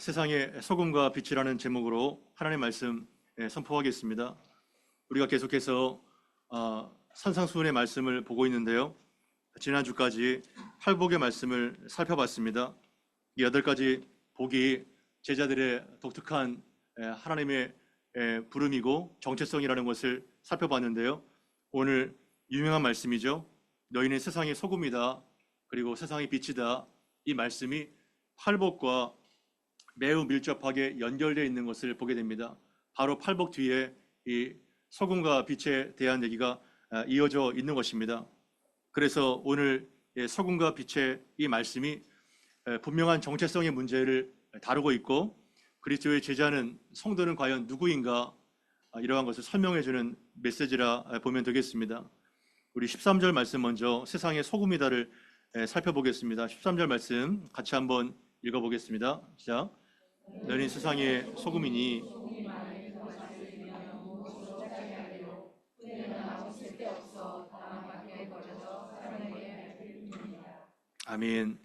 세상의 소금과 빛이라는 제목으로 하나님의 말씀 선포하겠습니다. 우리가 계속해서 산상수훈의 말씀을 보고 있는데요. 지난주까지 팔복의 말씀을 살펴봤습니다. 이 8가지 복이 제자들의 독특한 하나님의 부름이고 정체성이라는 것을 살펴봤는데요. 오늘 유명한 말씀이죠. 너희는 세상의 소금이다. 그리고 세상의 빛이다. 이 말씀이 팔복과 매우 밀접하게 연결되어 있는 것을 보게 됩니다. 바로 팔복 뒤에 이 소금과 빛에 대한 얘기가 이어져 있는 것입니다. 그래서 오늘 소금과 빛의 이 말씀이 분명한 정체성의 문제를 다루고 있고, 그리스도의 제자는 성도는 과연 누구인가, 이러한 것을 설명해 주는 메시지라 보면 되겠습니다. 우리 13절 말씀 먼저 세상의 소금이다를 살펴보겠습니다. 13절 말씀 같이 한번 읽어보겠습니다. 시작. 너희는 세상의 소금이니 아멘.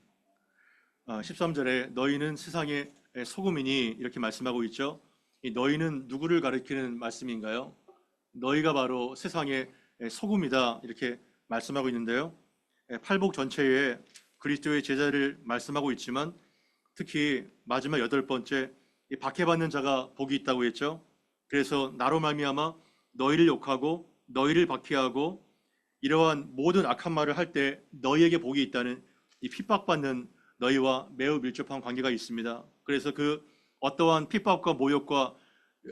13절에 너희는 세상의 소금이니 이렇게 말씀하고 있죠. 이 너희는 누구를 가리키는 말씀인가요? 너희가 바로 세상의 소금이다 이렇게 말씀하고 있는데요. 팔복 전체에 그리스도의 제자를 말씀하고 있지만 특히 마지막 8번째 이 박해받는 자가 복이 있다고 했죠. 그래서 나로 말미암아 너희를 욕하고 너희를 박해하고 이러한 모든 악한 말을 할 때 너희에게 복이 있다는 이 핍박받는 너희와 매우 밀접한 관계가 있습니다. 그래서 그 어떠한 핍박과 모욕과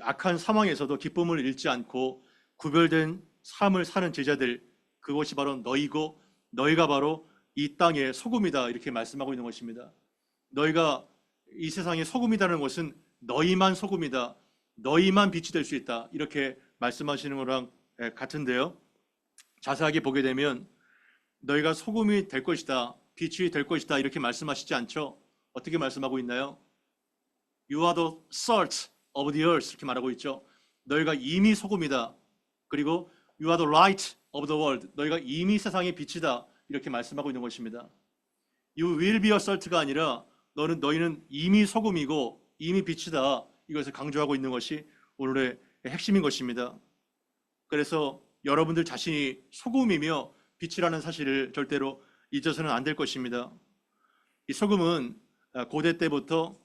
악한 상황에서도 기쁨을 잃지 않고 구별된 삶을 사는 제자들, 그것이 바로 너희고 너희가 바로 이 땅의 소금이다 이렇게 말씀하고 있는 것입니다. 너희가 이 세상의 소금이라는 것은 너희만 소금이다, 너희만 빛이 될 수 있다 이렇게 말씀하시는 거랑 같은데요. 자세하게 보게 되면 너희가 소금이 될 것이다, 빛이 될 것이다 이렇게 말씀하시지 않죠. 어떻게 말씀하고 있나요? You are the salt of the earth 이렇게 말하고 있죠. 너희가 이미 소금이다. 그리고 You are the light of the world. 너희가 이미 세상의 빛이다 이렇게 말씀하고 있는 것입니다. You will be a salt가 아니라 너희는 이미 소금이고 이미 빛이다, 이것을 강조하고 있는 것이 오늘의 핵심인 것입니다. 그래서 여러분들 자신이 소금이며 빛이라는 사실을 절대로 잊어서는 안 될 것입니다. 이 소금은 고대 때부터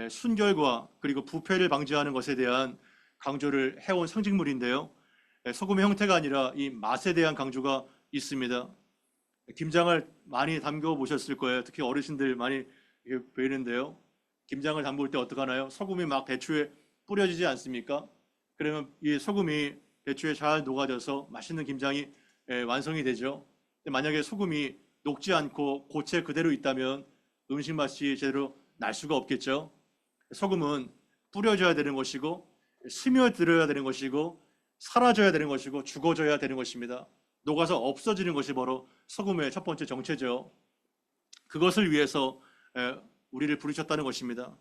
순결과 그리고 부패를 방지하는 것에 대한 강조를 해온 상징물인데요. 소금의 형태가 아니라 이 맛에 대한 강조가 있습니다. 김장을 많이 담궈 보셨을 거예요. 특히 어르신들 많이 보이는데요. 김장을 담글 때 어떻게 하나요? 소금이 막 배추에 뿌려지지 않습니까? 그러면 이 소금이 배추에 잘 녹아져서 맛있는 김장이 완성이 되죠. 만약에 소금이 녹지 않고 고체 그대로 있다면 음식 맛이 제대로 날 수가 없겠죠. 소금은 뿌려져야 되는 것이고 스며들어야 되는 것이고 사라져야 되는 것이고 죽어져야 되는 것입니다. 녹아서 없어지는 것이 바로 소금의 첫 번째 정체죠. 그것을 위해서 우리를 부르셨다는 것입니다.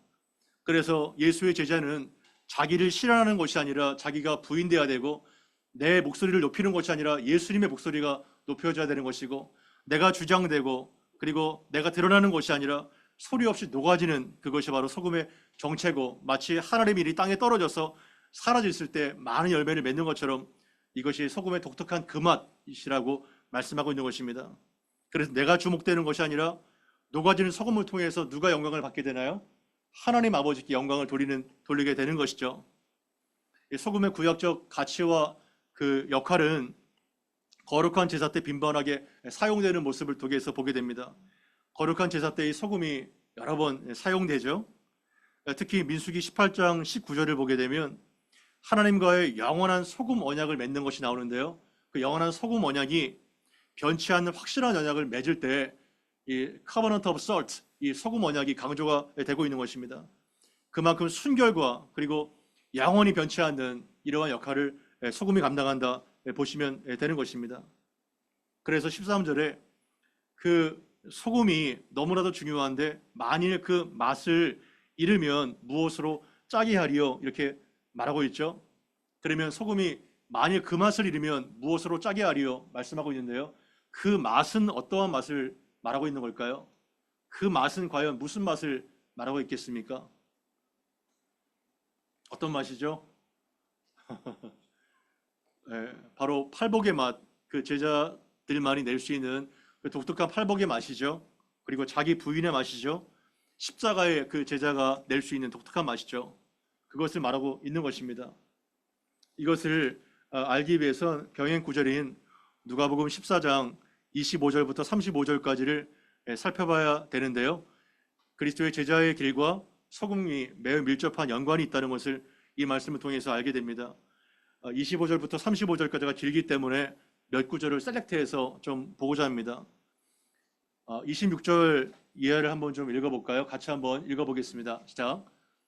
그래서 예수의 제자는 자기를 실현하는 것이 아니라 자기가 부인되어야 되고, 내 목소리를 높이는 것이 아니라 예수님의 목소리가 높여져야 되는 것이고, 내가 주장되고 그리고 내가 드러나는 것이 아니라 소리 없이 녹아지는 그것이 바로 소금의 정체고, 마치 하나님의 일이 땅에 떨어져서 사라졌을 때 많은 열매를 맺는 것처럼 이것이 소금의 독특한 그 맛이라고 말씀하고 있는 것입니다. 그래서 내가 주목되는 것이 아니라 녹아지는 소금을 통해서 누가 영광을 받게 되나요? 하나님 아버지께 영광을 돌리게 되는 것이죠. 소금의 구약적 가치와 그 역할은 거룩한 제사 때 빈번하게 사용되는 모습을 통해서 보게 됩니다. 거룩한 제사 때 이 소금이 여러 번 사용되죠. 특히 민수기 18장 19절을 보게 되면 하나님과의 영원한 소금 언약을 맺는 것이 나오는데요. 그 영원한 소금 언약이 변치 않는 확실한 언약을 맺을 때 이 covenant of salt, 이 소금 언약이 강조가 되고 있는 것입니다. 그만큼 순결과 그리고 영원히 변치 않는 이러한 역할을 소금이 감당한다 보시면 되는 것입니다. 그래서 13절에 그 소금이 너무나도 중요한데 만일 그 맛을 잃으면 무엇으로 짜게 하리요 이렇게 말하고 있죠. 그러면 소금이 만일 그 맛을 잃으면 무엇으로 짜게 하리요 말씀하고 있는데요. 그 맛은 어떠한 맛을 말하고 있는 걸까요? 그 맛은 과연 무슨 맛을 말하고 있겠습니까? 어떤 맛이죠? 바로 팔복의 맛, 그 제자들만이 낼 수 있는 그 독특한 팔복의 맛이죠. 그리고 자기 부인의 맛이죠. 십자가의 그 제자가 낼 수 있는 독특한 맛이죠. 그것을 말하고 있는 것입니다. 이것을 알기 위해선 병행 구절인 누가복음 14장 25절부터 35절까지를 살펴봐야 되는데요. 그리스도의 제자의 길과 소금이 매우 밀접한 연관이 있다는 것을 이 말씀을 통해서 알게 됩니다. 25절부터 35절까지가 길기 때문에 몇 구절을 셀렉트해서 좀 보고자 합니다. 26절 이하를 한번 좀 읽어볼까요? 같이 한번 읽어보겠습니다. 시작.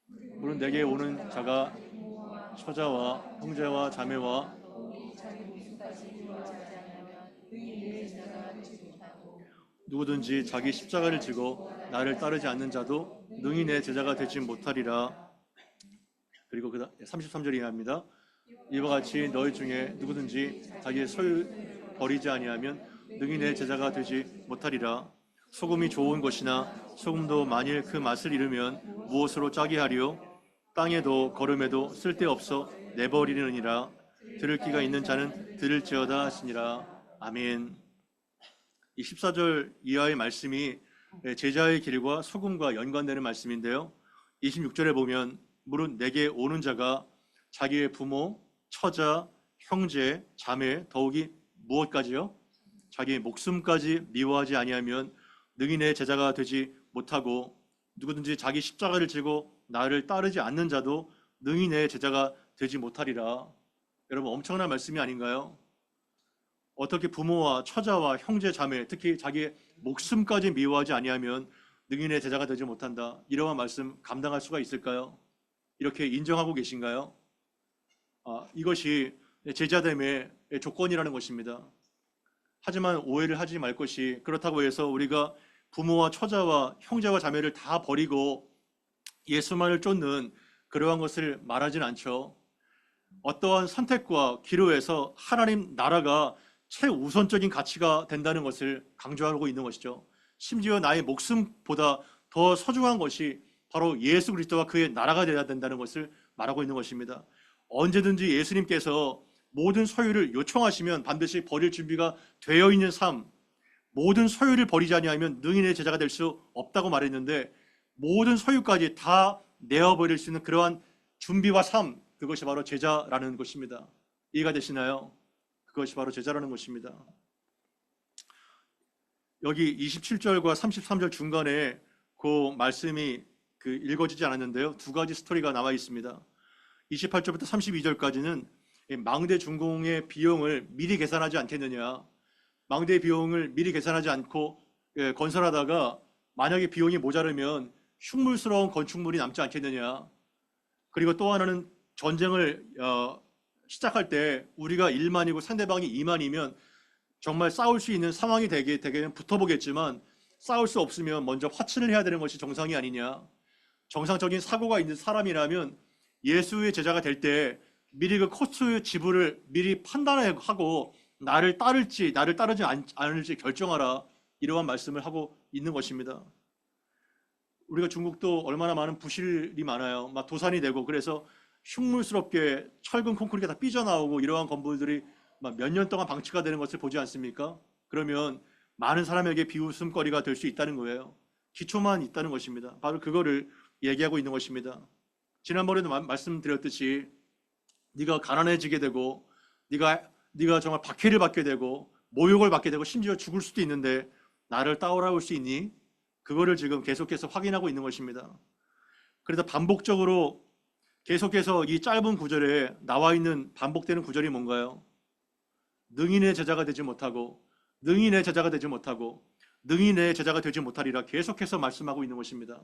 물은 내게 오는 자가 처자와 형제와 자매와 누구든지 자기 십자가를 지고 나를 따르지 않는 자도 능히 내 제자가 되지 못하리라. 그리고 33절 이하입니다. 이와 같이 너희 중에 누구든지 자기의 소유 버리지 아니하면 능히 내 제자가 되지 못하리라. 소금이 좋은 것이나 소금도 만일 그 맛을 잃으면 무엇으로 짜게 하리요? 땅에도 거름에도 쓸데없어 내버리느니라. 들을 귀가 있는 자는 들을지어다 하시니라. 아멘. 이 14절 이하의 말씀이 제자의 길과 소금과 연관되는 말씀인데요. 26절에 보면 물은 내게 오는 자가 자기의 부모, 처자, 형제, 자매, 더욱이 무엇까지요? 자기의 목숨까지 미워하지 아니하면 능히 내 제자가 되지 못하고 누구든지 자기 십자가를 지고 나를 따르지 않는 자도 능히 내 제자가 되지 못하리라. 여러분 엄청난 말씀이 아닌가요? 어떻게 부모와 처자와 형제, 자매, 특히 자기의 목숨까지 미워하지 아니하면 능히 내 제자가 되지 못한다. 이러한 말씀 감당할 수가 있을까요? 이렇게 인정하고 계신가요? 이것이 제자됨의 조건이라는 것입니다. 하지만 오해를 하지 말 것이 그렇다고 해서 우리가 부모와 처자와 형제와 자매를 다 버리고 예수만을 쫓는 그러한 것을 말하진 않죠. 어떠한 선택과 기로에서 하나님 나라가 최우선적인 가치가 된다는 것을 강조하고 있는 것이죠. 심지어 나의 목숨보다 더 소중한 것이 바로 예수 그리스도와 그의 나라가 되어야 된다는 것을 말하고 있는 것입니다. 언제든지 예수님께서 모든 소유를 요청하시면 반드시 버릴 준비가 되어 있는 삶, 모든 소유를 버리지 아니하면 능히 내 제자가 될 수 없다고 말했는데 모든 소유까지 다 내어버릴 수 있는 그러한 준비와 삶, 그것이 바로 제자라는 것입니다. 이해가 되시나요? 그것이 바로 제자라는 것입니다. 여기 27절과 33절 중간에 그 말씀이 읽어지지 않았는데요. 두 가지 스토리가 나와 있습니다. 28절부터 32절까지는 망대 준공의 비용을 미리 계산하지 않겠느냐. 망대 비용을 미리 계산하지 않고 건설하다가 만약에 비용이 모자르면 흉물스러운 건축물이 남지 않겠느냐. 그리고 또 하나는 전쟁을 시작할 때 우리가 1만이고 상대방이 2만이면 정말 싸울 수 있는 상황이 되게 붙어보겠지만 싸울 수 없으면 먼저 화친을 해야 되는 것이 정상이 아니냐. 정상적인 사고가 있는 사람이라면 예수의 제자가 될 때 미리 그 코스 지불을 미리 판단하고 나를 따르지 않을지 결정하라. 이러한 말씀을 하고 있는 것입니다. 우리가 중국도 얼마나 많은 부실이 많아요. 막 도산이 되고 그래서 흉물스럽게 철근 콘크리트가 다 삐져나오고 이러한 건물들이 몇 년 동안 방치가 되는 것을 보지 않습니까? 그러면 많은 사람에게 비웃음거리가 될 수 있다는 거예요. 기초만 있다는 것입니다. 바로 그거를 얘기하고 있는 것입니다. 지난번에도 말씀드렸듯이 네가 가난해지게 되고 네가 정말 박해를 받게 되고 모욕을 받게 되고 심지어 죽을 수도 있는데 나를 따라올 수 있니? 그거를 지금 계속해서 확인하고 있는 것입니다. 그래서 반복적으로 계속해서 이 짧은 구절에 나와 있는 반복되는 구절이 뭔가요? 능히 내 제자가 되지 못하고 능히 내 제자가 되지 못하고 능히 내 제자가 되지 못하리라 계속해서 말씀하고 있는 것입니다.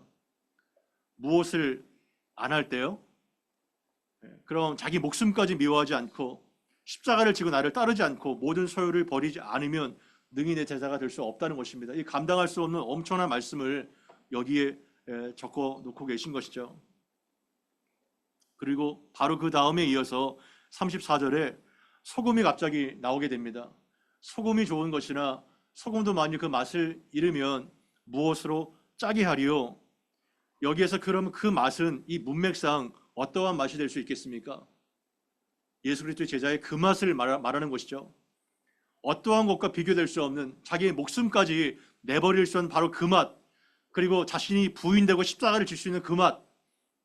무엇을 안 할 때요? 그럼 자기 목숨까지 미워하지 않고 십자가를 지고 나를 따르지 않고 모든 소유를 버리지 않으면 능히 내 제자가 될 수 없다는 것입니다. 이 감당할 수 없는 엄청난 말씀을 여기에 적어 놓고 계신 것이죠. 그리고 바로 그 다음에 이어서 34절에 소금이 갑자기 나오게 됩니다. 소금이 좋은 것이나 소금도 만일 그 맛을 잃으면 무엇으로 짜게 하리요? 여기에서 그럼 그 맛은 이 문맥상 어떠한 맛이 될 수 있겠습니까? 예수 그리스도의 제자의 그 맛을 말하는 것이죠. 어떠한 것과 비교될 수 없는 자기의 목숨까지 내버릴 수 있는 바로 그 맛, 그리고 자신이 부인되고 십자가를 질 수 있는 그 맛,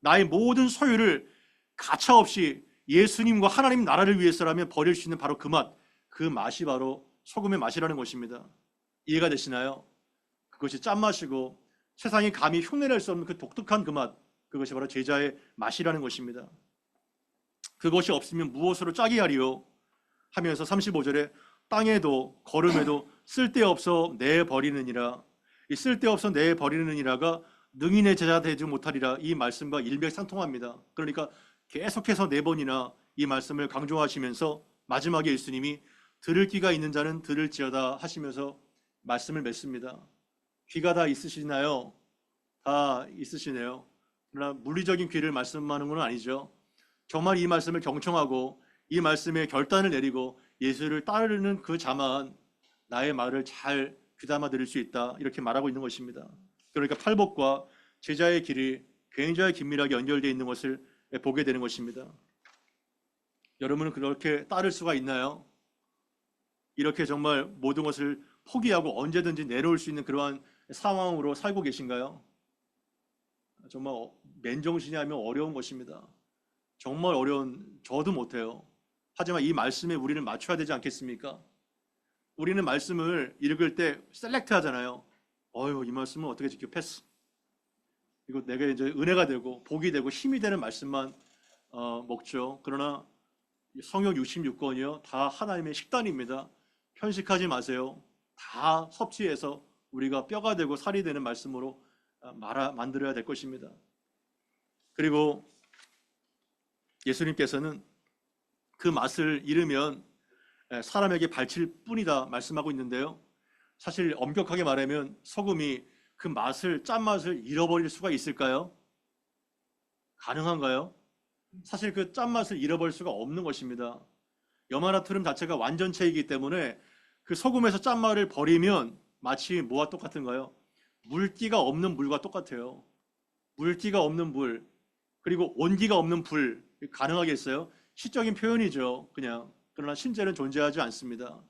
나의 모든 소유를 가차없이 예수님과 하나님 나라를 위해서라면 버릴 수 있는 바로 그 맛, 그 맛이 바로 소금의 맛이라는 것입니다. 이해가 되시나요? 그것이 짠맛이고 세상이 감히 흉내낼 수 없는 그 독특한 그 맛, 그것이 바로 제자의 맛이라는 것입니다. 그것이 없으면 무엇으로 짜게 하리요 하면서 35절에 땅에도 걸음에도 쓸데없어 내버리느니라. 이 쓸데없어 내버리느니라가 능인의 제자 되지 못하리라, 이 말씀과 일맥상통합니다. 그러니까 계속해서 4번이나 이 말씀을 강조하시면서 마지막에 예수님이 들을 귀가 있는 자는 들을지어다 하시면서 말씀을 맺습니다. 귀가 다 있으시나요? 다 있으시네요. 그러나 물리적인 귀를 말씀하는 건 아니죠. 정말 이 말씀을 경청하고 이 말씀에 결단을 내리고 예수를 따르는 그 자만 나의 말을 잘 귀담아 들을 수 있다, 이렇게 말하고 있는 것입니다. 그러니까 팔복과 제자의 길이 굉장히 긴밀하게 연결되어 있는 것을 보게 되는 것입니다. 여러분은 그렇게 따를 수가 있나요? 이렇게 정말 모든 것을 포기하고 언제든지 내려올 수 있는 그러한 상황으로 살고 계신가요? 정말 맨정신이 하면 어려운 것입니다. 정말 어려운, 저도 못해요. 하지만 이 말씀에 우리는 맞춰야 되지 않겠습니까? 우리는 말씀을 읽을 때 셀렉트 하잖아요. 이 말씀은 어떻게 지켜? 패스. 이거 내가 이제 은혜가 되고 복이 되고 힘이 되는 말씀만 먹죠. 그러나 성경 66권이요, 다 하나님의 식단입니다. 편식하지 마세요. 다 섭취해서 우리가 뼈가 되고 살이 되는 말씀으로 만들어야 될 것입니다. 그리고 예수님께서는 그 맛을 잃으면 사람에게 발칠 뿐이다 말씀하고 있는데요. 사실 엄격하게 말하면 소금이 그 맛을, 짠맛을 잃어버릴 수가 있을까요? 가능한가요? 사실 그 짠맛을 잃어버릴 수가 없는 것입니다. 염화나트륨 자체가 완전체이기 때문에 그 소금에서 짠맛을 버리면 마치 뭐와 똑같은가요? 물기가 없는 물과 똑같아요. 물기가 없는 물, 그리고 온기가 없는 불, 가능하겠어요? 시적인 표현이죠, 그냥. 그러나 실제는 존재하지 않습니다.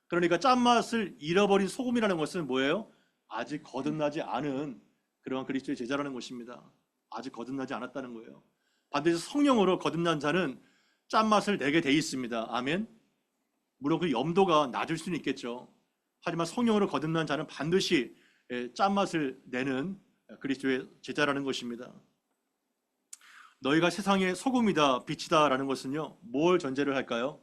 그러니까 짠맛을 잃어버린 소금이라는 것은 뭐예요? 아직 거듭나지 않은 그러한 그리스도의 제자라는 것입니다. 아직 거듭나지 않았다는 거예요. 반드시 성령으로 거듭난 자는 짠맛을 내게 돼 있습니다. 아멘. 물론 그 염도가 낮을 수는 있겠죠. 하지만 성령으로 거듭난 자는 반드시 짠맛을 내는 그리스도의 제자라는 것입니다. 너희가 세상의 소금이다, 빛이다 라는 것은요, 뭘 전제를 할까요?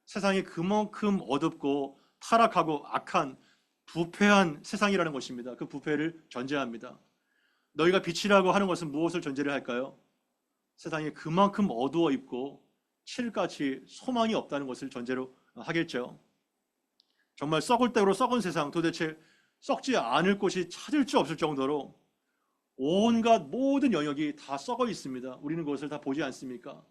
세상이 그만큼 어둡고 타락하고 악한 부패한 세상이라는 것입니다. 그 부패를 전제합니다. 너희가 빛이라고 하는 것은 무엇을 전제를 할까요? 세상이 그만큼 어두워 있고 칠같이 소망이 없다는 것을 전제로 하겠죠. 정말 썩을 대로 썩은 세상, 도대체 썩지 않을 곳이 찾을 수 없을 정도로 온갖 모든 영역이 다 썩어 있습니다. 우리는 그것을 다 보지 않습니까?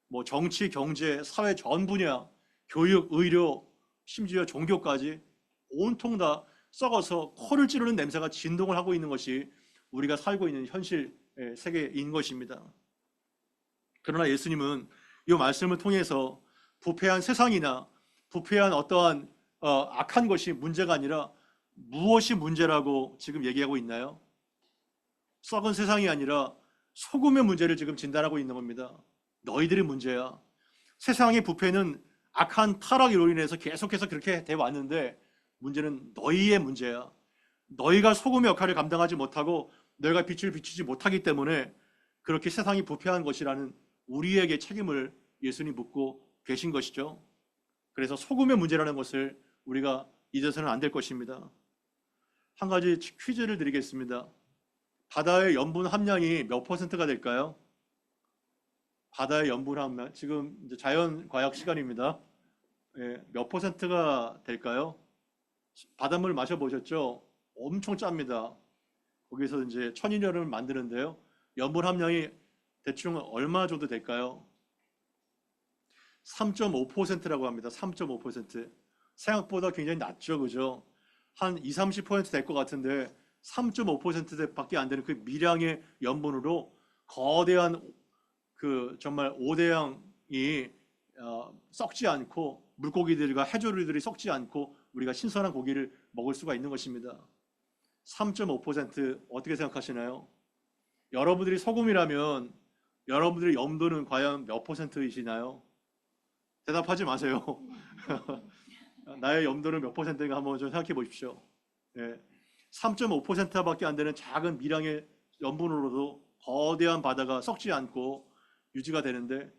뭐 정치, 경제, 사회 전 분야, 교육, 의료, 심지어 종교까지 온통 다 썩어서 코를 찌르는 냄새가 진동을 하고 있는 것이 우리가 살고 있는 현실 세계인 것입니다. 그러나 예수님은 이 말씀을 통해서 부패한 세상이나 부패한 어떠한 악한 것이 문제가 아니라 무엇이 문제라고 지금 얘기하고 있나요? 썩은 세상이 아니라 소금의 문제를 지금 진단하고 있는 겁니다. 너희들이 문제야. 세상의 부패는 악한 타락으로 인해서 계속해서 그렇게 돼 왔는데 문제는 너희의 문제야. 너희가 소금의 역할을 감당하지 못하고 너희가 빛을 비추지 못하기 때문에 그렇게 세상이 부패한 것이라는 우리에게 책임을 예수님이 묻고 계신 것이죠. 그래서 소금의 문제라는 것을 우리가 잊어서는 안 될 것입니다. 한 가지 퀴즈를 드리겠습니다. 바다의 염분 함량이 몇 퍼센트가 될까요? 바다의 염분 함량, 지금 이제 자연과학 시간입니다. 몇 퍼센트가 될까요? 바닷물 마셔보셨죠? 엄청 짭니다. 거기서 이제 천인열을 만드는데요. 염분 함량이 대충 얼마 정도 될까요? 3.5%라고 합니다. 3.5%. 생각보다 굉장히 낮죠, 그죠? 한 20, 30% 될 것 같은데 3.5%밖에 안 되는 그 미량의 염분으로 거대한 정말 오대양이 썩지 않고 물고기들과 해조류들이 썩지 않고 우리가 신선한 고기를 먹을 수가 있는 것입니다. 3.5% 어떻게 생각하시나요? 여러분들이 소금이라면 여러분들의 염도는 과연 몇 %이시나요? 대답하지 마세요. 나의 염도는 몇 %인가 한번 좀 생각해 보십시오. 3.5%밖에 안 되는 작은 미량의 염분으로도 거대한 바다가 썩지 않고 유지가 되는데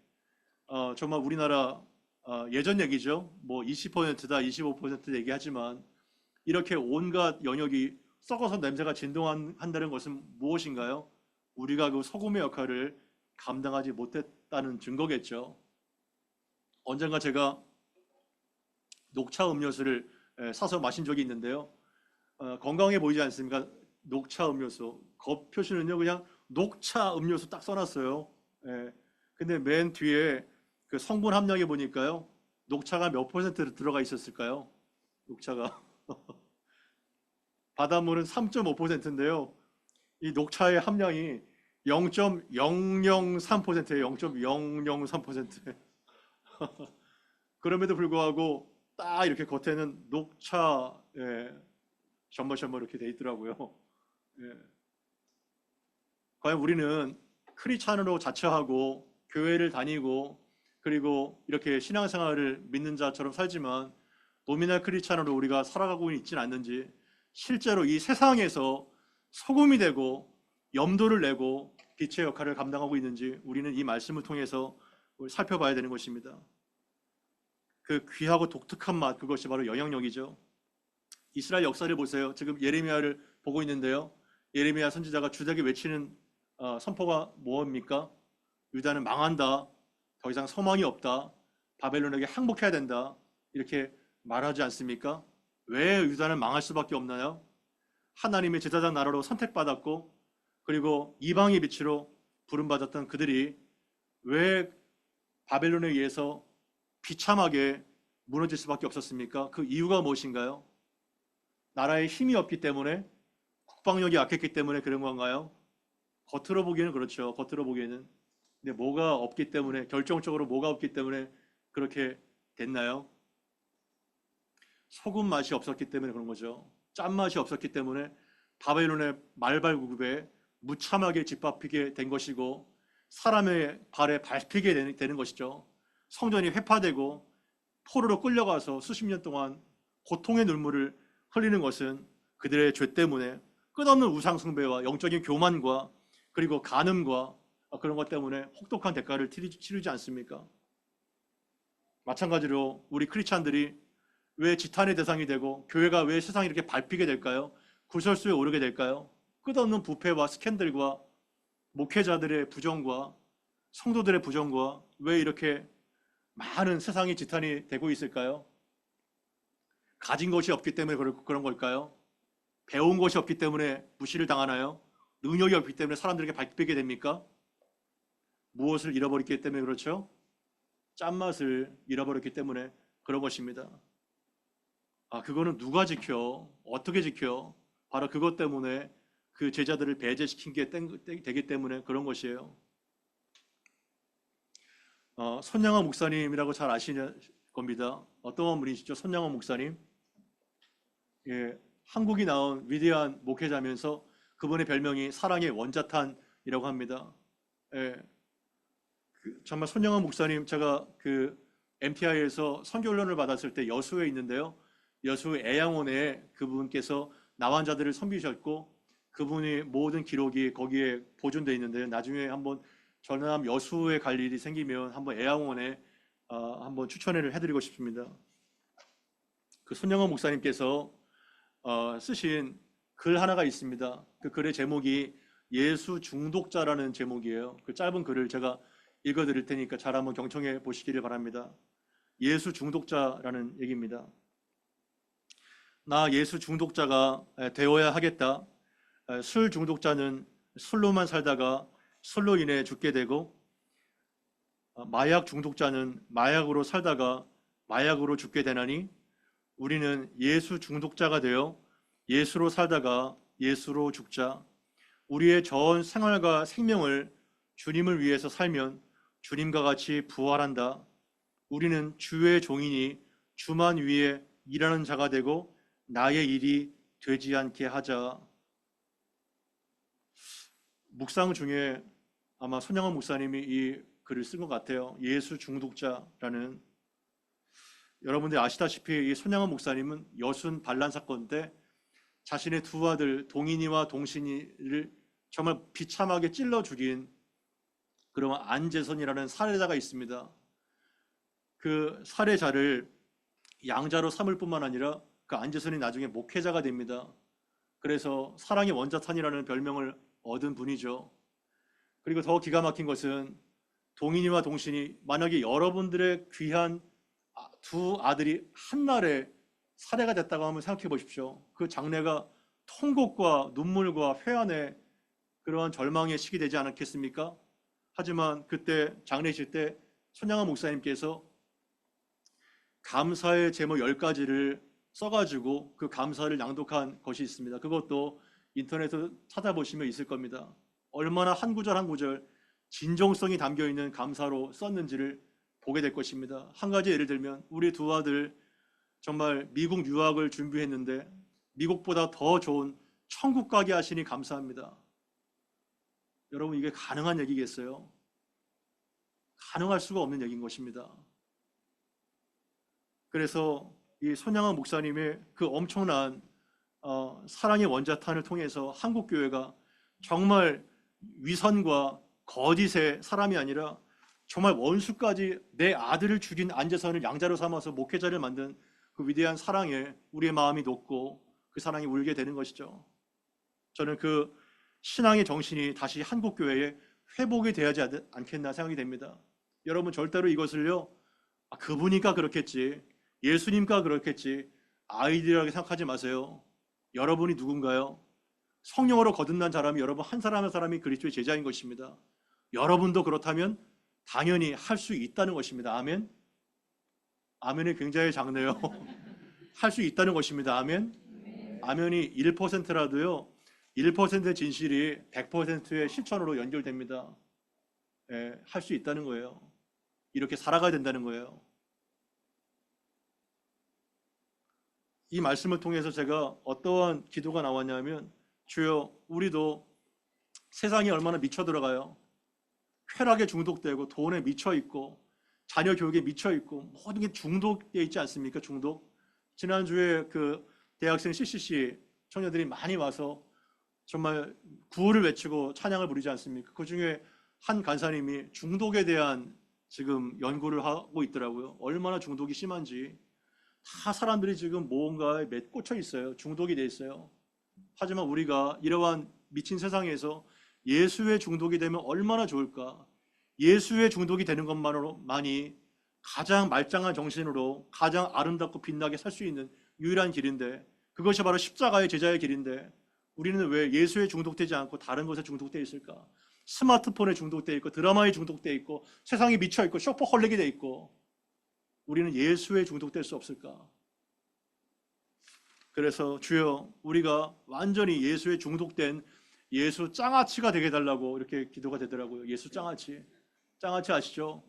정말 우리나라 예전 얘기죠. 뭐 20%다 25% 얘기하지만 이렇게 온갖 영역이 썩어서 냄새가 진동한다는 것은 무엇인가요? 우리가 그 소금의 역할을 감당하지 못했다는 증거겠죠. 언젠가 제가 녹차 음료수를 사서 마신 적이 있는데요. 건강해 보이지 않습니까? 녹차 음료수. 겉 표시는요, 그냥 녹차 음료수 딱 써놨어요. 근데 맨 뒤에 그 성분 함량에 보니까요, 녹차가 몇 % 들어가 있었을까요? 녹차가. 바닷물은 3.5%인데요. 이 녹차의 함량이 0.003%예요. 0.003%. 그럼에도 불구하고 딱 이렇게 겉에는 녹차 셔머셔머 이렇게 돼 있더라고요. 과연 우리는 크리스찬으로 자처하고 교회를 다니고 그리고 이렇게 신앙생활을 믿는 자처럼 살지만 노미널 크리스찬으로 우리가 살아가고 있지는 않는지, 실제로 이 세상에서 소금이 되고 염도를 내고 빛의 역할을 감당하고 있는지 우리는 이 말씀을 통해서 살펴봐야 되는 것입니다. 그 귀하고 독특한 맛, 그것이 바로 영향력이죠. 이스라엘 역사를 보세요. 지금 예레미야를 보고 있는데요. 예레미야 선지자가 주되게 외치는 선포가 뭡니까? 유다는 망한다. 더 이상 소망이 없다. 바벨론에게 항복해야 된다. 이렇게 말하지 않습니까? 왜 유다는 망할 수밖에 없나요? 하나님의 제사장 나라로 선택받았고 그리고 이방의 빛으로 부름받았던 그들이 왜 바벨론에 의해서 비참하게 무너질 수밖에 없었습니까? 그 이유가 무엇인가요? 나라에 힘이 없기 때문에, 국방력이 약했기 때문에 그런 건가요? 겉으로 보기에는 그렇죠. 겉으로 보기에는. 근데 뭐가 없기 때문에, 결정적으로 뭐가 없기 때문에 그렇게 됐나요? 소금 맛이 없었기 때문에 그런 거죠. 짠맛이 없었기 때문에 바벨론의 말발굽에 무참하게 짓밟히게 된 것이고 사람의 발에 밟히게 되는 것이죠. 성전이 회파되고 포로로 끌려가서 수십 년 동안 고통의 눈물을 흘리는 것은 그들의 죄 때문에, 끝없는 우상 숭배와 영적인 교만과 그리고 간음과 그런 것 때문에 혹독한 대가를 치르지 않습니까? 마찬가지로 우리 크리스찬들이 왜 지탄의 대상이 되고 교회가 왜 세상에 이렇게 밟히게 될까요? 구설수에 오르게 될까요? 끝없는 부패와 스캔들과 목회자들의 부정과 성도들의 부정과 왜 이렇게 많은 세상이 지탄이 되고 있을까요? 가진 것이 없기 때문에 그런 걸까요? 배운 것이 없기 때문에 무시를 당하나요? 능력이 없기 때문에 사람들에게 밟히게 됩니까? 무엇을 잃어버렸기 때문에 그렇죠? 짠맛을 잃어버렸기 때문에 그런 것입니다. 그거는 누가 지켜? 어떻게 지켜? 바로 그것 때문에 그 제자들을 배제시킨 게 되기 때문에 그런 것이에요. 손양호 목사님이라고 잘 아시는 겁니다. 어떤 분이시죠? 손양호 목사님. 예, 한국이 나온 위대한 목회자면서 그분의 별명이 사랑의 원자탄이라고 합니다. 예, 정말 손양호 목사님, 제가 그 MTI에서 선교훈련을 받았을 때 여수에 있는데요. 여수 애양원에 그분께서 나환자들을 섬기셨고 그분이 모든 기록이 거기에 보존되어 있는데요. 나중에 한번 전남 여수에 갈 일이 생기면 한번 애양원에 한번 추천을 해드리고 싶습니다. 그 손영원 목사님께서 쓰신 글 하나가 있습니다. 그 글의 제목이 예수 중독자라는 제목이에요. 그 짧은 글을 제가 읽어드릴 테니까 잘 한번 경청해 보시기를 바랍니다. 예수 중독자라는 얘기입니다. 나 예수 중독자가 되어야 하겠다. 술 중독자는 술로만 살다가 술로 인해 죽게 되고 마약 중독자는 마약으로 살다가 마약으로 죽게 되나니 우리는 예수 중독자가 되어 예수로 살다가 예수로 죽자. 우리의 전 생활과 생명을 주님을 위해서 살면 주님과 같이 부활한다. 우리는 주의 종이니 주만 위에 일하는 자가 되고 나의 일이 되지 않게 하자. 묵상 중에 아마 손양원 목사님이 이 글을 쓴 것 같아요. 예수 중독자라는. 여러분들이 아시다시피 이 손양원 목사님은 여순 반란 사건 때 자신의 두 아들 동인이와 동신이를 정말 비참하게 찔러 죽인 그런 안재선이라는 살해자가 있습니다. 그 살해자를 양자로 삼을 뿐만 아니라 그 안재선이 나중에 목회자가 됩니다. 그래서 사랑의 원자탄이라는 별명을 얻은 분이죠. 그리고 더 기가 막힌 것은 동인이와 동신이 만약에 여러분들의 귀한 두 아들이 한날에 살해가 됐다고 하면 생각해 보십시오. 그 장래가 통곡과 눈물과 회한의 그러한 절망의 시기 되지 않았겠습니까? 하지만 그때 장례식 때 손양아 목사님께서 감사의 제목 10가지를 써가지고 그 감사를 낭독한 것이 있습니다. 그것도 인터넷에 찾아보시면 있을 겁니다. 얼마나 한 구절 한 구절 진정성이 담겨있는 감사로 썼는지를 보게 될 것입니다. 한 가지 예를 들면 우리 두 아들 정말 미국 유학을 준비했는데 미국보다 더 좋은 천국 가게 하시니 감사합니다. 여러분, 이게 가능한 얘기겠어요? 가능할 수가 없는 얘기인 것입니다. 그래서 이 손양원 목사님의 그 엄청난 사랑의 원자탄을 통해서 한국교회가 정말 위선과 거짓의 사람이 아니라 정말 원수까지 내 아들을 죽인 안재선을 양자로 삼아서 목회자를 만든 그 위대한 사랑에 우리의 마음이 녹고 그 사랑이 울게 되는 것이죠. 저는 그 신앙의 정신이 다시 한국교회에 회복이 되어야지 않겠나 생각이 됩니다. 여러분, 절대로 이것을요, 그분이니까 그렇겠지, 예수님과 그렇겠지, 아이디어라고 생각하지 마세요. 여러분이 누군가요? 성령으로 거듭난 사람이 여러분 한 사람 한 사람이 그리스도의 제자인 것입니다. 여러분도 그렇다면 당연히 할 수 있다는 것입니다. 아멘. 아멘이 굉장히 작네요. 할 수 있다는 것입니다. 아멘. 아멘이 1%라도요 1%의 진실이 100%의 실천으로 연결됩니다. 예, 할 수 있다는 거예요. 이렇게 살아가야 된다는 거예요. 이 말씀을 통해서 제가 어떠한 기도가 나왔냐면, 주여, 우리도 세상에 얼마나 미쳐 들어가요. 쾌락에 중독되고 돈에 미쳐 있고 자녀 교육에 미쳐 있고 모든 게 중독되어 있지 않습니까? 중독. 지난주에 그 대학생 CCC 청년들이 많이 와서 정말 구호를 외치고 찬양을 부르지 않습니까? 그 중에 한 간사님이 중독에 대한 지금 연구를 하고 있더라고요. 얼마나 중독이 심한지. 다 사람들이 지금 뭔가에 꽂혀 있어요. 중독이 돼 있어요. 하지만 우리가 이러한 미친 세상에서 예수의 중독이 되면 얼마나 좋을까? 예수의 중독이 되는 것만으로만이 가장 말짱한 정신으로 가장 아름답고 빛나게 살 수 있는 유일한 길인데, 그것이 바로 십자가의 제자의 길인데, 우리는 왜 예수에 중독되지 않고 다른 것에 중독되어 있을까? 스마트폰에 중독되어 있고 드라마에 중독되어 있고 세상에 미쳐 있고 쇼퍼홀릭이 되어 있고 우리는 예수에 중독될 수 없을까? 그래서 주여, 우리가 완전히 예수에 중독된 예수 짱아치가 되게 해달라고 이렇게 기도가 되더라고요. 예수 짱아치. 짱아치 아시죠?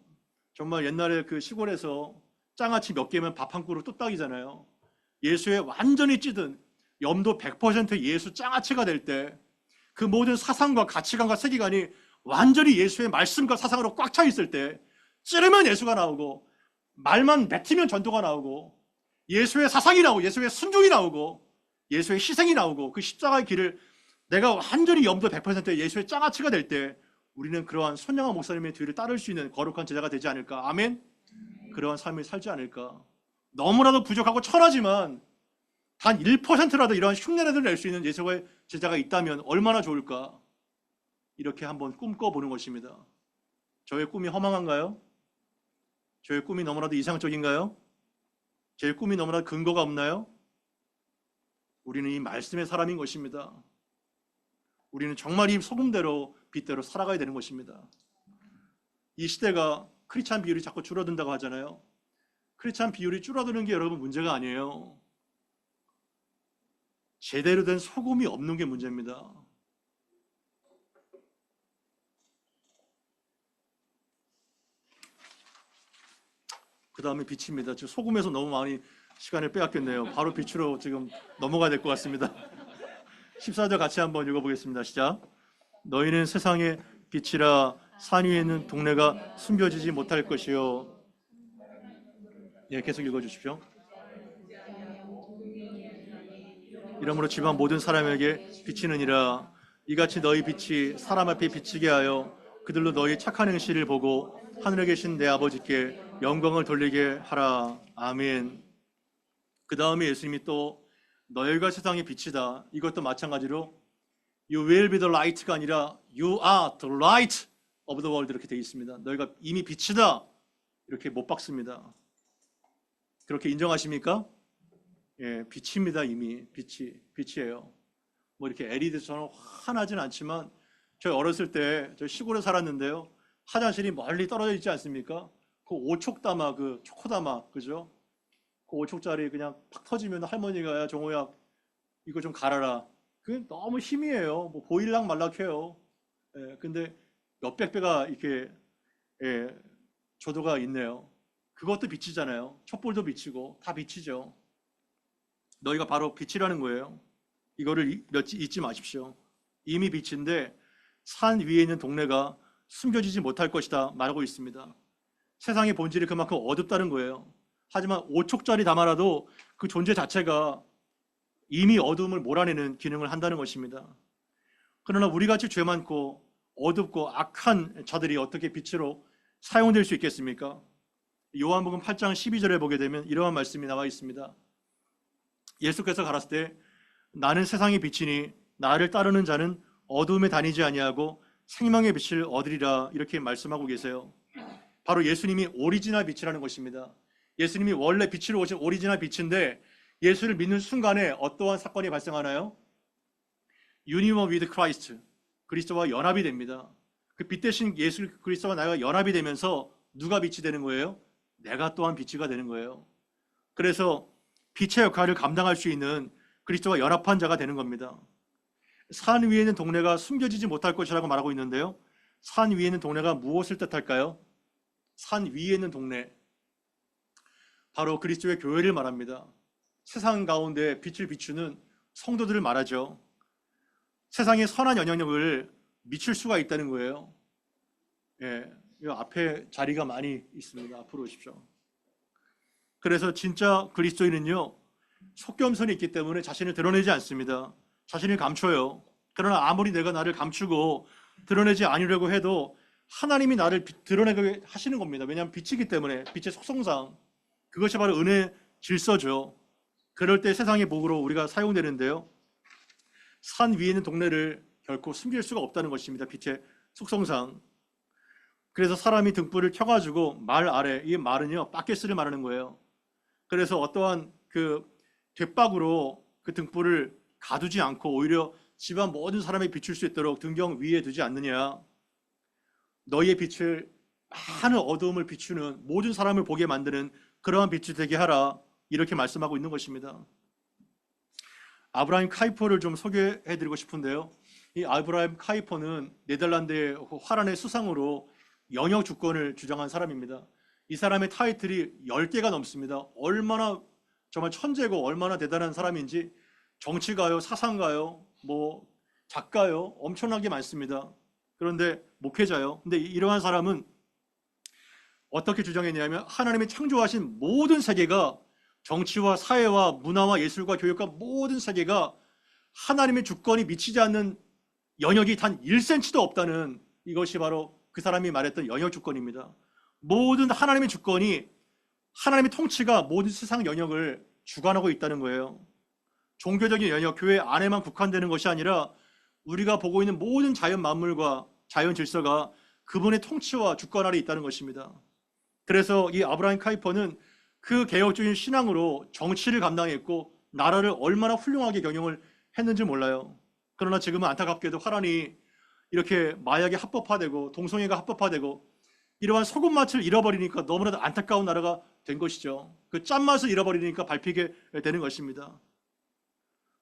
정말 옛날에 그 시골에서 짱아치 몇 개면 밥 한 그릇 뚝딱이잖아요. 예수에 완전히 찌든 염도 100% 예수 짱아치가 될 때 그 모든 사상과 가치관과 세계관이 완전히 예수의 말씀과 사상으로 꽉 차 있을 때 찌르면 예수가 나오고 말만 뱉으면 전도가 나오고 예수의 사상이 나오고 예수의 순종이 나오고 예수의 희생이 나오고 그 십자가의 길을 내가 완전히 염도 100% 예수의 짱아치가 될 때 우리는 그러한 손양아 목사님의 뒤를 따를 수 있는 거룩한 제자가 되지 않을까? 아멘? 그러한 삶을 살지 않을까? 너무나도 부족하고 천하지만 단 1%라도 이러한 흉내라도 낼 수 있는 예수의 제자가 있다면 얼마나 좋을까? 이렇게 한번 꿈꿔보는 것입니다. 저의 꿈이 허망한가요? 저의 꿈이 너무나도 이상적인가요? 제 꿈이 너무나 근거가 없나요? 우리는 이 말씀의 사람인 것입니다. 우리는 정말 이 소금대로 빛대로 살아가야 되는 것입니다. 이 시대가 크리스찬 비율이 자꾸 줄어든다고 하잖아요. 크리스찬 비율이 줄어드는 게 여러분 문제가 아니에요. 제대로 된 소금이 없는 게 문제입니다. 다음에 빛입니다. 지금 소금에서 너무 많이 시간을 빼앗겼네요. 바로 빛으로 지금 넘어가야 될 것 같습니다. 14절 같이 한번 읽어보겠습니다. 시작. 너희는 세상의 빛이라 산 위에 있는 동네가 숨겨지지 못할 것이요. 예, 계속 읽어주십시오. 이러므로 집안 모든 사람에게 비치느니라. 이같이 너희 빛이 사람 앞에 비치게 하여 그들로 너희 착한 행실을 보고 하늘에 계신 내 아버지께 영광을 돌리게 하라. 아멘. 그 다음에 예수님이 또 너희가 세상의 빛이다. 이것도 마찬가지로 You will be the light가 아니라 You are the light of the world 이렇게 되어 있습니다. 너희가 이미 빛이다. 이렇게 못 박습니다. 그렇게 인정하십니까? 예, 빛입니다. 이미 빛이에요. 뭐 이렇게 LED처럼 환하진 않지만 저희 어렸을 때 저 시골에 살았는데요. 화장실이 멀리 떨어져 있지 않습니까? 그 5촉다마, 그 초코다마, 그죠? 그 5촉짜리 그냥 팍 터지면 할머니가 야 정호야 이거 좀 갈아라. 그게 너무 희미해요. 뭐 보일락 말락해요. 예, 근데 몇백 배가 이렇게 예, 조도가 있네요. 그것도 빛이잖아요. 촛불도 빛이고 다 빛이죠. 너희가 바로 빛이라는 거예요. 이거를 잊지 마십시오. 이미 빛인데 산 위에 있는 동네가 숨겨지지 못할 것이다 말하고 있습니다. 세상의 본질이 그만큼 어둡다는 거예요. 하지만 5촉짜리 담아라도 그 존재 자체가 이미 어둠을 몰아내는 기능을 한다는 것입니다. 그러나 우리같이 죄 많고 어둡고 악한 자들이 어떻게 빛으로 사용될 수 있겠습니까? 요한복음 8장 12절에 보게 되면 이러한 말씀이 나와 있습니다. 예수께서 가라사대 때 나는 세상의 빛이니 나를 따르는 자는 어둠에 다니지 아니하고 생명의 빛을 얻으리라 이렇게 말씀하고 계세요. 바로 예수님이 오리지널 빛이라는 것입니다. 예수님이 원래 빛으로 오신 오리지널 빛인데 예수를 믿는 순간에 어떠한 사건이 발생하나요? Union with Christ, 그리스도와 연합이 됩니다. 그 빛 대신 예수 그리스도와 나가 연합이 되면서 누가 빛이 되는 거예요? 내가 또한 빛이가 되는 거예요. 그래서 빛의 역할을 감당할 수 있는 그리스도와 연합한 자가 되는 겁니다. 산 위에 있는 동네가 숨겨지지 못할 것이라고 말하고 있는데요. 산 위에 있는 동네가 무엇을 뜻할까요? 산 위에 있는 동네, 바로 그리스도의 교회를 말합니다. 세상 가운데 빛을 비추는 성도들을 말하죠. 세상의 선한 영향력을 미칠 수가 있다는 거예요. 예, 이 앞에 자리가 많이 있습니다. 앞으로 오십시오. 그래서 진짜 그리스도인은요, 속겸손이 있기 때문에 자신을 드러내지 않습니다. 자신을 감춰요. 그러나 아무리 내가 나를 감추고 드러내지 않으려고 해도 하나님이 나를 드러내게 하시는 겁니다. 왜냐하면 빛이기 때문에, 빛의 속성상. 그것이 바로 은혜의 질서죠. 그럴 때 세상의 복으로 우리가 사용되는데요. 산 위에 있는 동네를 결코 숨길 수가 없다는 것입니다. 빛의 속성상. 그래서 사람이 등불을 켜가지고 말 아래, 이 말은요 바켓을 말하는 거예요. 그래서 어떠한 그 뒷박으로 그 등불을 가두지 않고 오히려 집안 모든 사람이 비출 수 있도록 등경 위에 두지 않느냐. 너희의 빛을 많은 어두움을 비추는 모든 사람을 보게 만드는 그러한 빛이 되게 하라. 이렇게 말씀하고 있는 것입니다. 아브라함 카이퍼를 좀 소개해드리고 싶은데요. 이 아브라함 카이퍼는 네덜란드의 화란의 수상으로 영역 주권을 주장한 사람입니다. 이 사람의 타이틀이 10개가 넘습니다. 얼마나 정말 천재고 얼마나 대단한 사람인지 정치가요, 사상가요, 뭐 작가요, 엄청나게 많습니다. 그런데 목회자요. 근데 이러한 사람은 어떻게 주장했냐면 하나님이 창조하신 모든 세계가 정치와 사회와 문화와 예술과 교육과 모든 세계가 하나님의 주권이 미치지 않는 영역이 단 1cm도 없다는, 이것이 바로 그 사람이 말했던 영역 주권입니다. 모든 하나님의 주권이, 하나님의 통치가 모든 세상 영역을 주관하고 있다는 거예요. 종교적인 영역, 교회 안에만 국한되는 것이 아니라 우리가 보고 있는 모든 자연 만물과 자연 질서가 그분의 통치와 주권 아래 있다는 것입니다. 그래서 이 아브라함 카이퍼는 그 개혁적인 신앙으로 정치를 감당했고 나라를 얼마나 훌륭하게 경영을 했는지 몰라요. 그러나 지금은 안타깝게도 화란이 이렇게 마약이 합법화되고 동성애가 합법화되고 이러한 소금맛을 잃어버리니까 너무나도 안타까운 나라가 된 것이죠. 그 짠맛을 잃어버리니까 밟히게 되는 것입니다.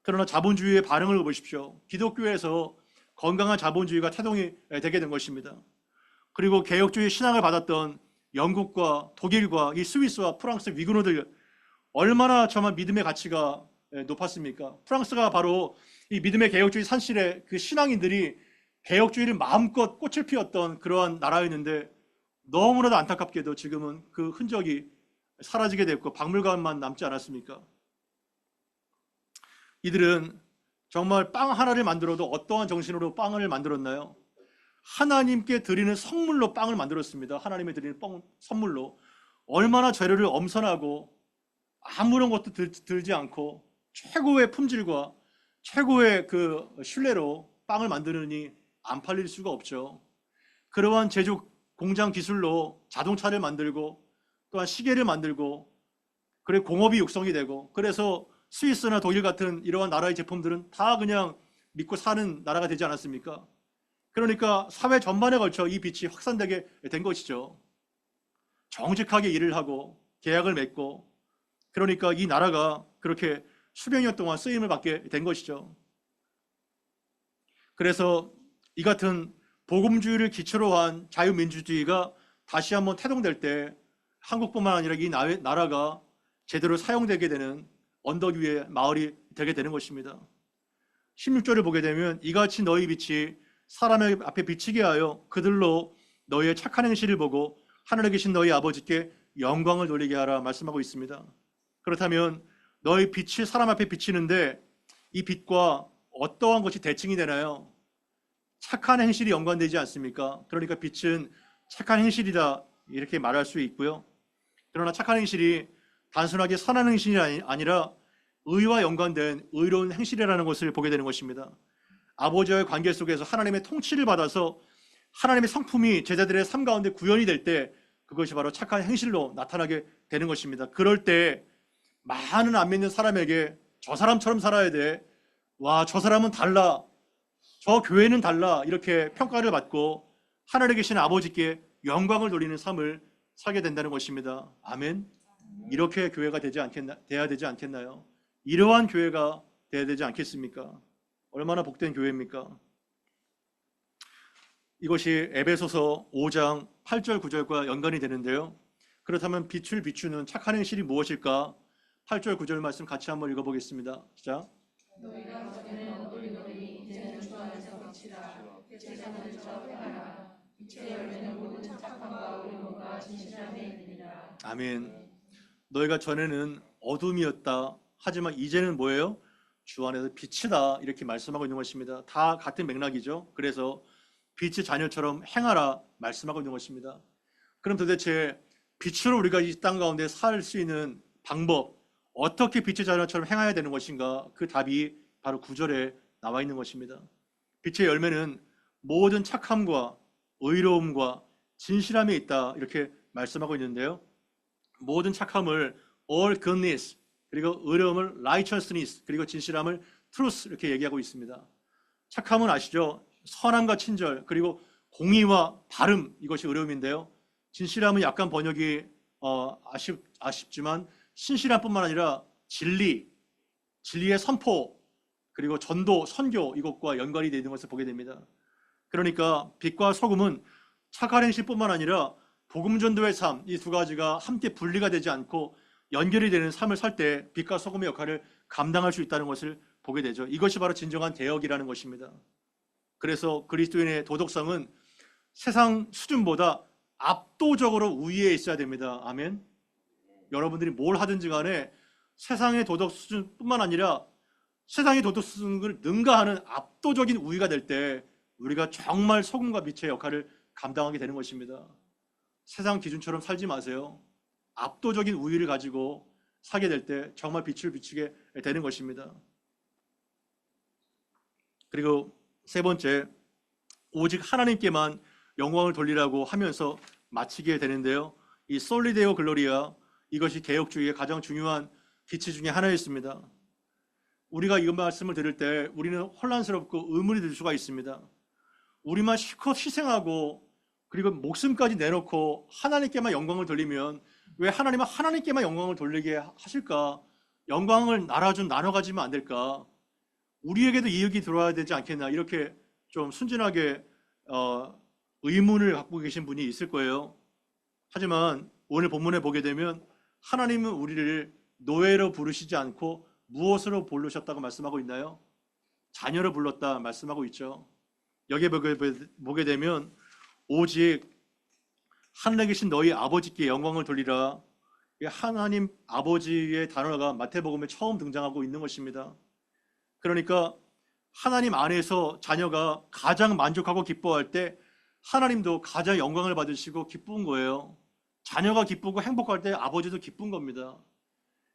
그러나 자본주의의 반응을 보십시오. 기독교에서 건강한 자본주의가 태동이 되게 된 것입니다. 그리고 개혁주의 신앙을 받았던 영국과 독일과 이 스위스와 프랑스 위군어들 얼마나 정말 믿음의 가치가 높았습니까? 프랑스가 바로 이 믿음의 개혁주의 산실의 그 신앙인들이 개혁주의를 마음껏 꽃을 피웠던 그러한 나라였는데 너무나도 안타깝게도 지금은 그 흔적이 사라지게 됐고 박물관만 남지 않았습니까? 이들은 정말 빵 하나를 만들어도 어떠한 정신으로 빵을 만들었나요? 하나님께 드리는 성물로 빵을 만들었습니다. 하나님에 드리는 선물로 얼마나 재료를 엄선하고 아무런 것도 들지 않고 최고의 품질과 최고의 그 신뢰로 빵을 만드느니 안 팔릴 수가 없죠. 그러한 제조 공장 기술로 자동차를 만들고 또한 시계를 만들고 그리고 공업이 육성이 되고 그래서 스위스나 독일 같은 이러한 나라의 제품들은 다 그냥 믿고 사는 나라가 되지 않았습니까? 그러니까 사회 전반에 걸쳐 이 빛이 확산되게 된 것이죠. 정직하게 일을 하고 계약을 맺고 그러니까 이 나라가 그렇게 수백 년 동안 쓰임을 받게 된 것이죠. 그래서 이 같은 복음주의를 기초로 한 자유민주주의가 다시 한번 태동될 때 한국뿐만 아니라 이 나라가 제대로 사용되게 되는 언덕 위의 마을이 되게 되는 것입니다. 16절을 보게 되면 이같이 너희 빛이 사람의 앞에 비치게 하여 그들로 너희의 착한 행실을 보고 하늘에 계신 너희 아버지께 영광을 돌리게 하라 말씀하고 있습니다. 그렇다면 너희 빛이 사람 앞에 비치는데 이 빛과 어떠한 것이 대칭이 되나요? 착한 행실이 연관되지 않습니까? 그러니까 빛은 착한 행실이다 이렇게 말할 수 있고요. 그러나 착한 행실이 단순하게 선한 행실이 아니라 의와 연관된 의로운 행실이라는 것을 보게 되는 것입니다. 아버지와의 관계 속에서 하나님의 통치를 받아서 하나님의 성품이 제자들의 삶 가운데 구현이 될 때 그것이 바로 착한 행실로 나타나게 되는 것입니다. 그럴 때 많은 안 믿는 사람에게 저 사람처럼 살아야 돼. 와, 저 사람은 달라. 저 교회는 달라. 이렇게 평가를 받고 하늘에 계신 아버지께 영광을 돌리는 삶을 살게 된다는 것입니다. 아멘. 이렇게 교회가 돼야 되지 않겠나요? 이러한 교회가 돼야 되지 않겠습니까? 얼마나 복된 교회입니까? 이것이 에베소서 5장 8절 9절과 연관이 되는데요. 그렇다면 빛을 비추는 착한 행실이 무엇일까? 8절 9절 말씀 같이 한번 읽어보겠습니다. 시작. 너희가 전에는 어린너희 이제는 주 안에서 빛이라 세상을 저행하라. 빛의 열매는 모든 착함과 의로움과 진실함에 있느니라. 아멘. 너희가 전에는 어둠이었다. 하지만 이제는 뭐예요? 주 안에서 빛이다. 이렇게 말씀하고 있는 것입니다. 다 같은 맥락이죠. 그래서 빛의 자녀처럼 행하라 말씀하고 있는 것입니다. 그럼 도대체 빛으로 우리가 이 땅 가운데 살 수 있는 방법, 어떻게 빛의 자녀처럼 행해야 되는 것인가? 그 답이 바로 9절에 나와 있는 것입니다. 빛의 열매는 모든 착함과 의로움과 진실함에 있다. 이렇게 말씀하고 있는데요. 모든 착함을 all goodness, 그리고 의로움을 righteousness, 그리고 진실함을 truth 이렇게 얘기하고 있습니다. 착함은 아시죠? 선함과 친절, 그리고 공의와 바름, 이것이 의로움인데요. 진실함은 약간 번역이 아쉽지만 신실함뿐만 아니라 진리, 진리의 선포, 그리고 전도, 선교 이것과 연관이 되는 것을 보게 됩니다. 그러니까 빛과 소금은 착한 행실뿐만 아니라 복음 전도의 삶, 이 두 가지가 함께 분리가 되지 않고 연결이 되는 삶을 살 때 빛과 소금의 역할을 감당할 수 있다는 것을 보게 되죠. 이것이 바로 진정한 개혁이라는 것입니다. 그래서 그리스도인의 도덕성은 세상 수준보다 압도적으로 우위에 있어야 됩니다. 아멘. 여러분들이 뭘 하든지 간에 세상의 도덕 수준뿐만 아니라 세상의 도덕 수준을 능가하는 압도적인 우위가 될 때 우리가 정말 소금과 빛의 역할을 감당하게 되는 것입니다. 세상 기준처럼 살지 마세요. 압도적인 우위를 가지고 살게 될 때 정말 빛을 비추게 되는 것입니다. 그리고 세 번째, 오직 하나님께만 영광을 돌리라고 하면서 마치게 되는데요. 이 솔리데오 글로리아, 이것이 개혁주의의 가장 중요한 기치 중에 하나였습니다. 우리가 이 말씀을 들을 때 우리는 혼란스럽고 의문이 들 수가 있습니다. 우리만 실컷 희생하고 그리고 목숨까지 내놓고 하나님께만 영광을 돌리면 왜 하나님은 하나님께만 영광을 돌리게 하실까? 영광을 나눠 가지면 안 될까? 우리에게도 이익이 들어와야 되지 않겠나? 이렇게 좀 순진하게 의문을 갖고 계신 분이 있을 거예요. 하지만 오늘 본문에 보게 되면 하나님은 우리를 노예로 부르시지 않고 무엇으로 부르셨다고 말씀하고 있나요? 자녀로 불렀다 말씀하고 있죠. 여기에 보게 되면 오직 하늘에 계신 너희 아버지께 영광을 돌리라. 하나님 아버지의 단어가 마태복음에 처음 등장하고 있는 것입니다. 그러니까 하나님 안에서 자녀가 가장 만족하고 기뻐할 때 하나님도 가장 영광을 받으시고 기쁜 거예요. 자녀가 기쁘고 행복할 때 아버지도 기쁜 겁니다.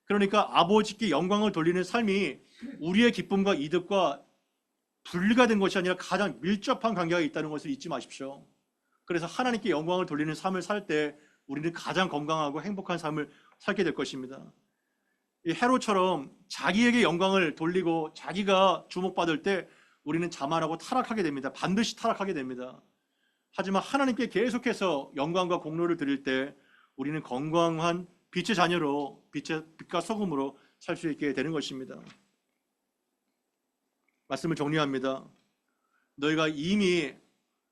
그러니까 아버지께 영광을 돌리는 삶이 우리의 기쁨과 이득과 분리가 된 것이 아니라 가장 밀접한 관계가 있다는 것을 잊지 마십시오. 그래서 하나님께 영광을 돌리는 삶을 살 때 우리는 가장 건강하고 행복한 삶을 살게 될 것입니다. 이 헤롯처럼 자기에게 영광을 돌리고 자기가 주목받을 때 우리는 자만하고 타락하게 됩니다. 반드시 타락하게 됩니다. 하지만 하나님께 계속해서 영광과 공로를 드릴 때 우리는 건강한 빛의 자녀로 빛과 소금으로 살 수 있게 되는 것입니다. 말씀을 정리합니다. 너희가 이미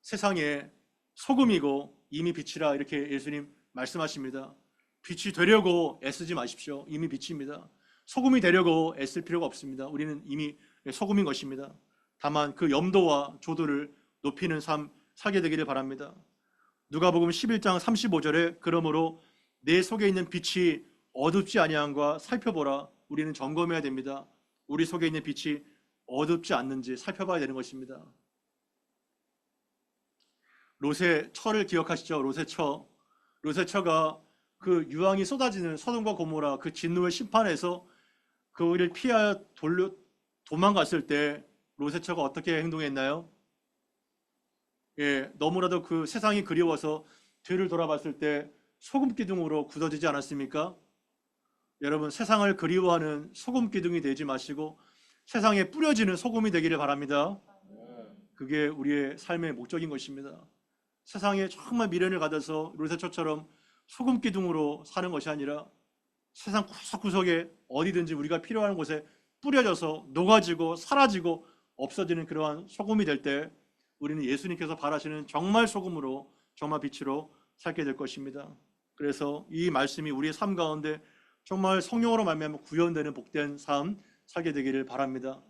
세상에 소금이고 이미 빛이라 이렇게 예수님 말씀하십니다. 빛이 되려고 애쓰지 마십시오. 이미 빛입니다. 소금이 되려고 애쓸 필요가 없습니다. 우리는 이미 소금인 것입니다. 다만 그 염도와 조도를 높이는 삶 살게 되기를 바랍니다. 누가복음 11장 35절에 그러므로 내 속에 있는 빛이 어둡지 아니함과 살펴보라. 우리는 점검해야 됩니다. 우리 속에 있는 빛이 어둡지 않는지 살펴봐야 되는 것입니다. 롯의 처를 기억하시죠? 롯의 처. 롯의 처가 그 유황이 쏟아지는 소돔과 고모라 그 진노의 심판에서 그를 피하여 도망갔을 때 롯의 처가 어떻게 행동했나요? 너무나도 그 세상이 그리워서 뒤를 돌아봤을 때 소금 기둥으로 굳어지지 않았습니까? 여러분, 세상을 그리워하는 소금 기둥이 되지 마시고 세상에 뿌려지는 소금이 되기를 바랍니다. 그게 우리의 삶의 목적인 것입니다. 세상에 정말 미련을 가져서 롯의 처처럼 소금 기둥으로 사는 것이 아니라 세상 구석구석에 어디든지 우리가 필요한 곳에 뿌려져서 녹아지고 사라지고 없어지는 그러한 소금이 될 때 우리는 예수님께서 바라시는 정말 소금으로 정말 빛으로 살게 될 것입니다. 그래서 이 말씀이 우리의 삶 가운데 정말 성령으로 말미암아 구현되는 복된 삶 살게 되기를 바랍니다.